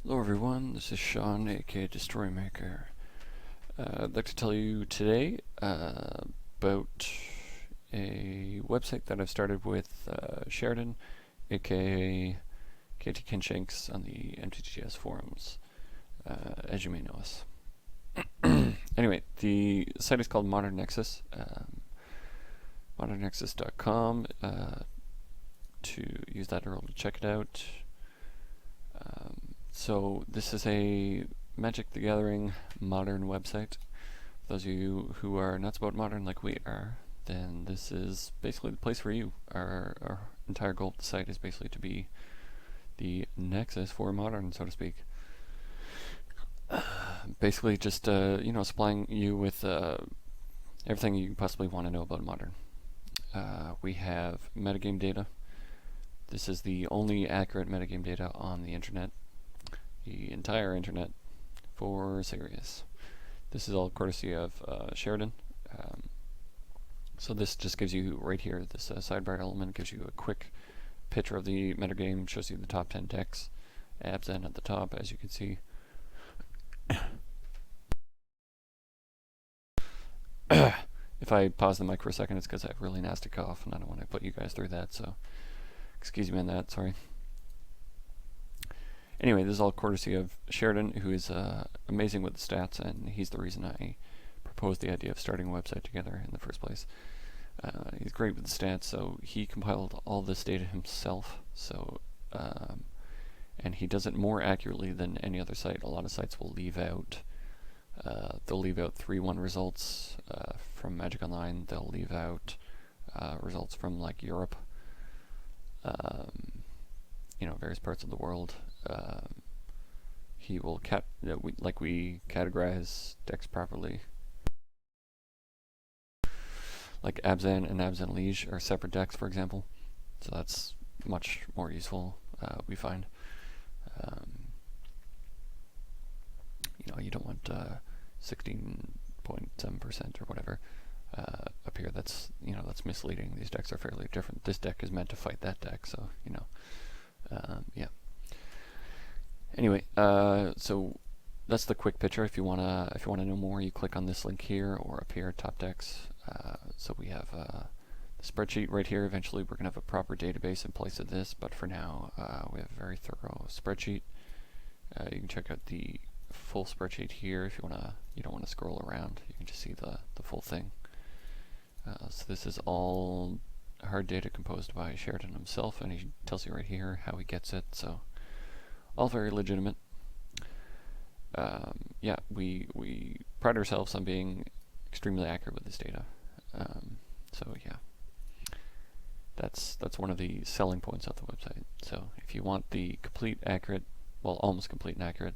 Hello everyone, this is Sean, aka Destroy Maker. I'd like to tell you today about a website that I've started with Sheridan, aka KT Kinshanks on the MTGS forums, as you may know us. Anyway, the site is called Modern Nexus, modernnexus.com, to use that URL to check it out. So this is a Magic the Gathering modern website. For those of you who are nuts about modern like we are, then this is basically the place for you. Our entire goal of the site is basically to be the nexus for modern, so to speak. Basically just supplying you with everything you possibly want to know about modern. We have metagame data. This is the only accurate metagame data on the internet. The entire internet for serious. This is all courtesy of Sheridan. So this just gives you right here, this sidebar element gives you a quick picture of the metagame, shows you the top 10 decks, Abzan at the top, as you can see. If I pause the mic for a second, it's because I have really nasty cough and I don't want to put you guys through that, so excuse me on that, sorry. Anyway, this is all courtesy of Sheridan, who is amazing with the stats, and he's the reason I proposed the idea of starting a website together in the first place. He's great with the stats, so he compiled all this data himself, so and he does it more accurately than any other site. A lot of sites will leave out they'll leave out 3-1 results from Magic Online. They'll leave out results from like Europe, various parts of the world. He will we categorize decks properly. Like Abzan and Abzan Liege are separate decks, for example. So that's much more useful, we find. You don't want 16.7% or whatever up here. That's misleading. These decks are fairly different. This deck is meant to fight that deck, so yeah. Anyway, so that's the quick picture. If you wanna know more, you click on this link here or up here, top decks. So we have the spreadsheet right here. Eventually, we're gonna have a proper database in place of this, but for now, we have a very thorough spreadsheet. You can check out the full spreadsheet here if you don't wanna scroll around. You can just see the full thing. So this is all hard data composed by Sheridan himself, and he tells you right here how he gets it. So all very legitimate. Yeah, we pride ourselves on being extremely accurate with this data. So yeah, that's one of the selling points of the website. So if you want the complete, accurate, well, almost complete and accurate,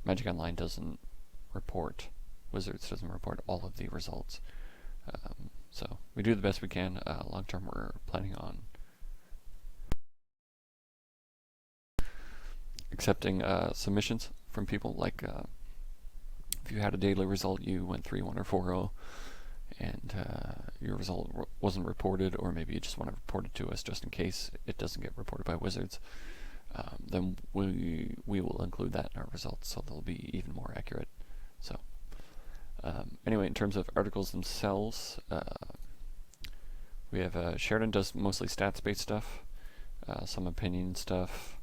Magic Online doesn't report, Wizards doesn't report all of the results. So we do the best we can. Long term, we're planning on accepting submissions from people. Like if you had a daily result, you went 3-1 or 4-0, and your result wasn't reported, or maybe you just want to report it to us just in case it doesn't get reported by Wizards, then we will include that in our results, so they'll be even more accurate. So anyway, in terms of articles themselves, we have Sheridan does mostly stats-based stuff, some opinion stuff.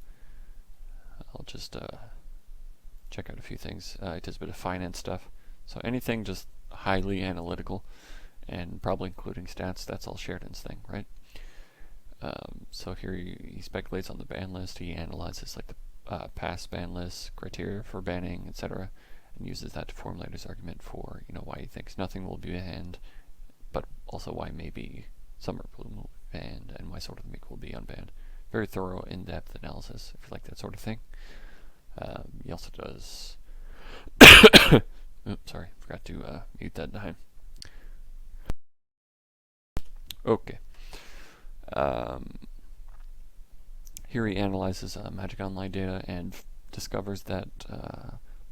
I'll just check out a few things. He does a bit of finance stuff. So anything just highly analytical, and probably including stats, that's all Sheridan's thing, right? So here he speculates on the ban list. He analyzes like the past ban lists, criteria for banning, etc., and uses that to formulate his argument for why he thinks nothing will be banned, but also why maybe Summer Bloom will be banned, and why Sword of the Meek will be unbanned. Very thorough, in-depth analysis, if you like that sort of thing. He also does... Oops, sorry, forgot to mute that time. Okay. Here he analyzes Magic Online data and discovers that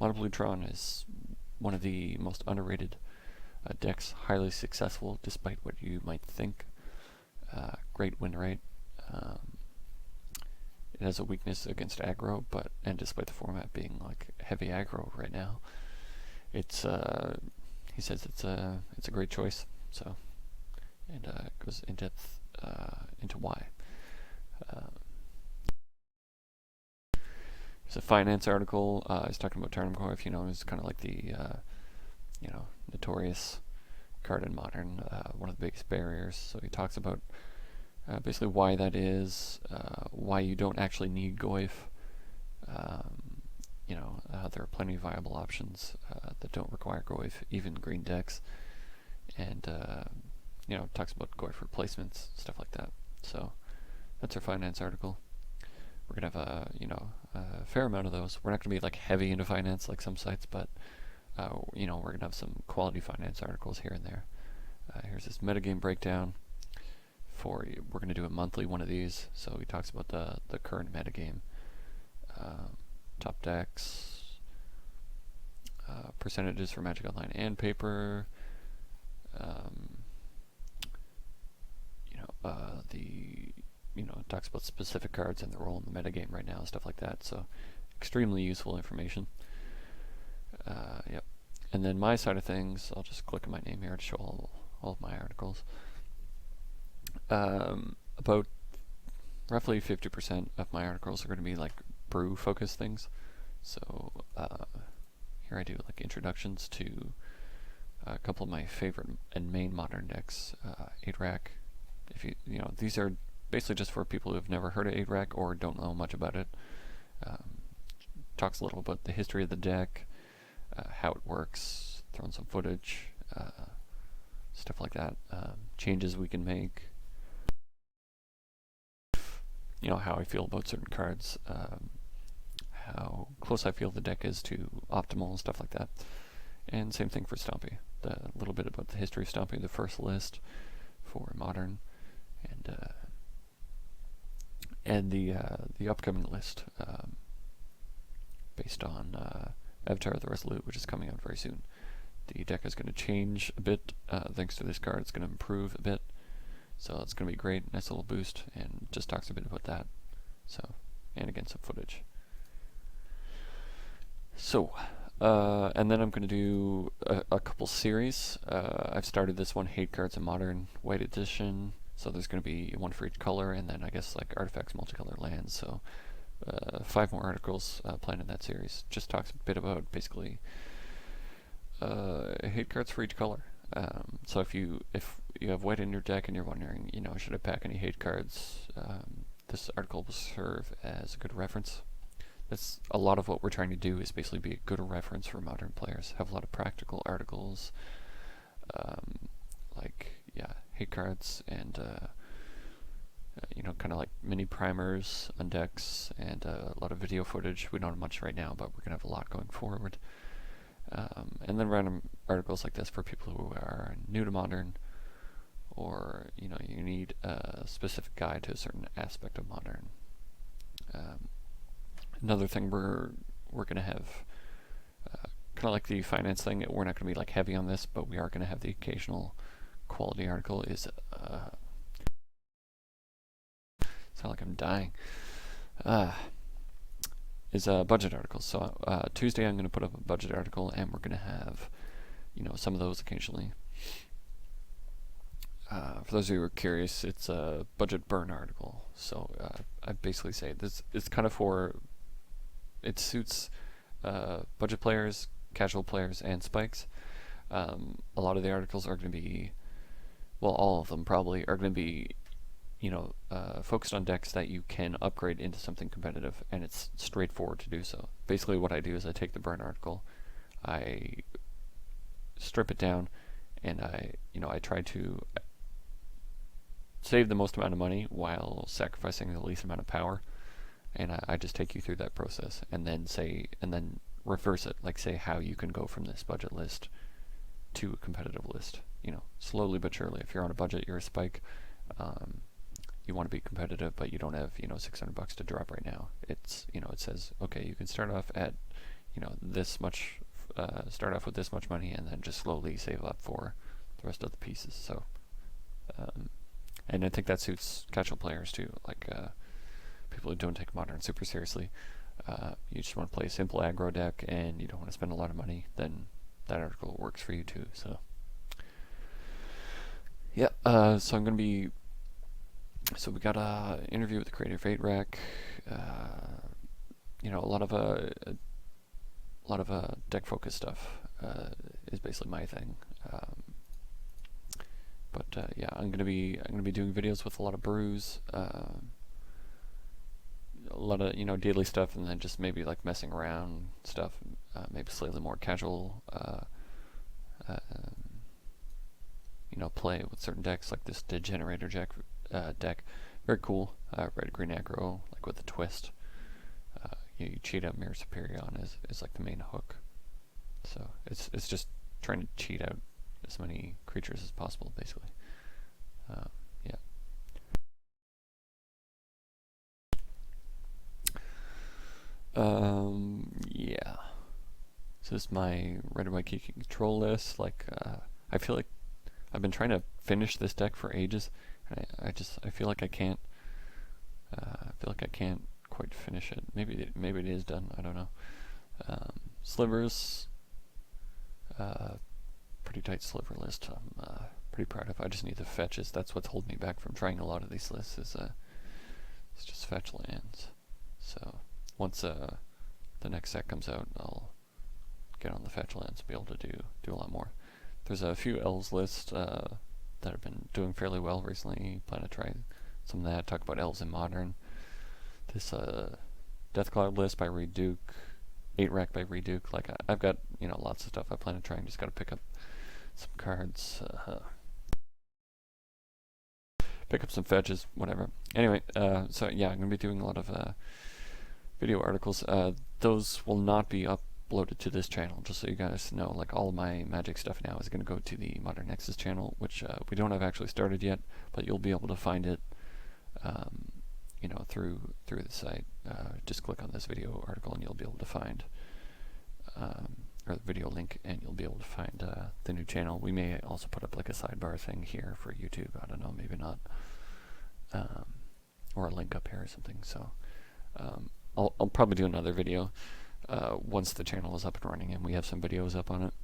Mono Blue Tron is one of the most underrated decks, highly successful despite what you might think. Great win rate. it has a weakness against aggro, and despite the format being like heavy aggro right now, it's he says it's a great choice. So, and goes in depth into why. There's a finance article. He's talking about Turnham Core. If you know, he's kind of like the notorious card in Modern, one of the biggest barriers. So he talks about basically why that is, why you don't actually need Goif. There are plenty of viable options that don't require Goif, even green decks, and talks about Goif replacements, stuff like that. So that's our finance article. We're gonna have a fair amount of those. We're not gonna be like heavy into finance like some sites, but we're gonna have some quality finance articles here and there. Here's this metagame breakdown. We're gonna do a monthly one of these. So he talks about the current metagame, top decks, percentages for Magic Online and paper. It talks about specific cards and their role in the metagame right now, stuff like that. So extremely useful information. Yep. And then my side of things, I'll just click on my name here to show all of my articles. About roughly 50% of my articles are going to be like brew focused things. So here I do like introductions to a couple of my favorite and main modern decks. 8-rack. If these are basically just for people who have never heard of 8-rack or don't know much about it. Talks a little about the history of the deck, how it works, throwing some footage, stuff like that. Changes we can make. How I feel about certain cards, how close I feel the deck is to optimal, stuff like that. And same thing for Stompy. A little bit about the history of Stompy, the first list for Modern, and the upcoming list based on Avatar of the Resolute, which is coming out very soon. The deck is going to change a bit thanks to this card. It's going to improve a bit. So it's going to be great, nice little boost, and just talks a bit about that. So, and again, some footage. So, and then I'm going to do a couple series. I've started this one, Hate Cards in Modern, White Edition. So there's going to be one for each color, and then I guess like Artifacts, Multicolor Lands. So 5 more articles planned in that series. Just talks a bit about basically hate cards for each color. So if you have white in your deck and you're wondering, should I pack any hate cards, this article will serve as a good reference. That's a lot of what we're trying to do, is basically be a good reference for modern players. Have a lot of practical articles, hate cards, and kind of like mini primers on decks, and a lot of video footage. We don't have much right now, but we're gonna have a lot going forward. And then random articles like this for people who are new to Modern, or you need a specific guide to a certain aspect of Modern. Another thing we're going to have, kind of like the finance thing, we're not going to be like heavy on this, but we are going to have the occasional quality article. Sound like I'm dying. Is budget articles. So Tuesday I'm going to put up a budget article, and we're going to have some of those occasionally. For those of you who are curious, it's a budget burn article. So I basically say this is kind of it suits budget players, casual players, and spikes. A lot of the articles are going to be, well, all of them probably are going to be focused on decks that you can upgrade into something competitive, and it's straightforward to do so. Basically what I do is I take the burn article, I strip it down, and I try to save the most amount of money while sacrificing the least amount of power, and I just take you through that process, and then reverse it, like say how you can go from this budget list to a competitive list, slowly but surely. If you're on a budget, you're a spike, you want to be competitive, but you don't have $600 to drop right now. It's it says, okay, you can start off at this much, start off with this much money, and then just slowly save up for the rest of the pieces. So and I think that suits casual players too, like people who don't take Modern super seriously, you just want to play a simple aggro deck and you don't want to spend a lot of money, then that article works for you too. So yeah, so I'm gonna be. So we got a interview with the creator of 8-Rack. You know, a lot of deck focused stuff is basically my thing. But yeah, I'm gonna be doing videos with a lot of brews, a lot of daily stuff, and then just maybe like messing around stuff, maybe slightly more casual. Play with certain decks like this Degenerator deck. Very cool. Red green aggro, like with a twist. You cheat out Mirror Superion is like the main hook. So it's just trying to cheat out as many creatures as possible, basically. Yeah. Yeah. So this is my red and white key control list. Like, I feel like I've been trying to finish this deck for ages, and I feel like I can't. I feel like I can't quite finish it. Maybe it is done. I don't know. Slivers. Pretty tight sliver list. I'm pretty proud of. I just need the fetches. That's what's holding me back from trying a lot of these lists. It's just fetch lands. So once the next set comes out, I'll get on the fetch lands and be able to do a lot more. There's a few elves lists that have been doing fairly well recently. Plan to try some of that. Talk about elves in Modern. This Death Cloud list by Reed Duke, 8-Rack by Reed Duke. Like I've got lots of stuff I plan to try. And just got to pick up some cards, pick up some fetches, whatever. Anyway, so yeah, I'm gonna be doing a lot of video articles. Those will not be uploaded to this channel, just so you guys know. Like all of my Magic stuff now is gonna go to the Modern Nexus channel, which we don't have actually started yet, but you'll be able to find it, through the site. Just click on this video article and you'll be able to find, or the video link, and you'll be able to find the new channel. We may also put up like a sidebar thing here for YouTube. I don't know, maybe not, or a link up here or something. So I'll probably do another video once the channel is up and running and we have some videos up on it.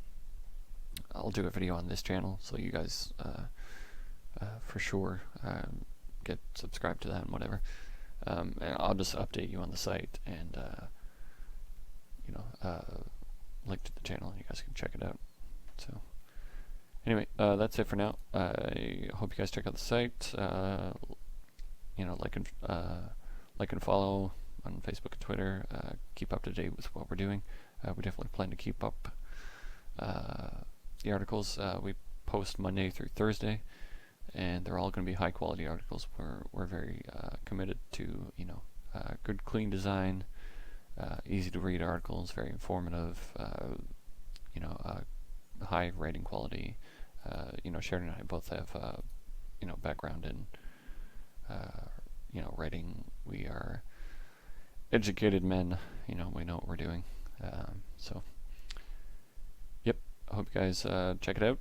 I'll do a video on this channel, so you guys for sure get subscribed to that and whatever. And I'll just update you on the site and link to the channel, and you guys can check it out. So anyway, that's it for now. I hope you guys check out the site. Like and follow on Facebook and Twitter. Keep up to date with what we're doing. We definitely plan to keep up the articles. We post Monday through Thursday, and they're all going to be high quality articles. We're very committed to good, clean design, easy to read articles, very informative, high writing quality. Sharon and I both have background in writing. We are educated men. We know what we're doing. So yep, I hope you guys check it out,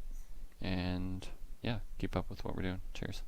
and yeah, keep up with what we're doing. Cheers.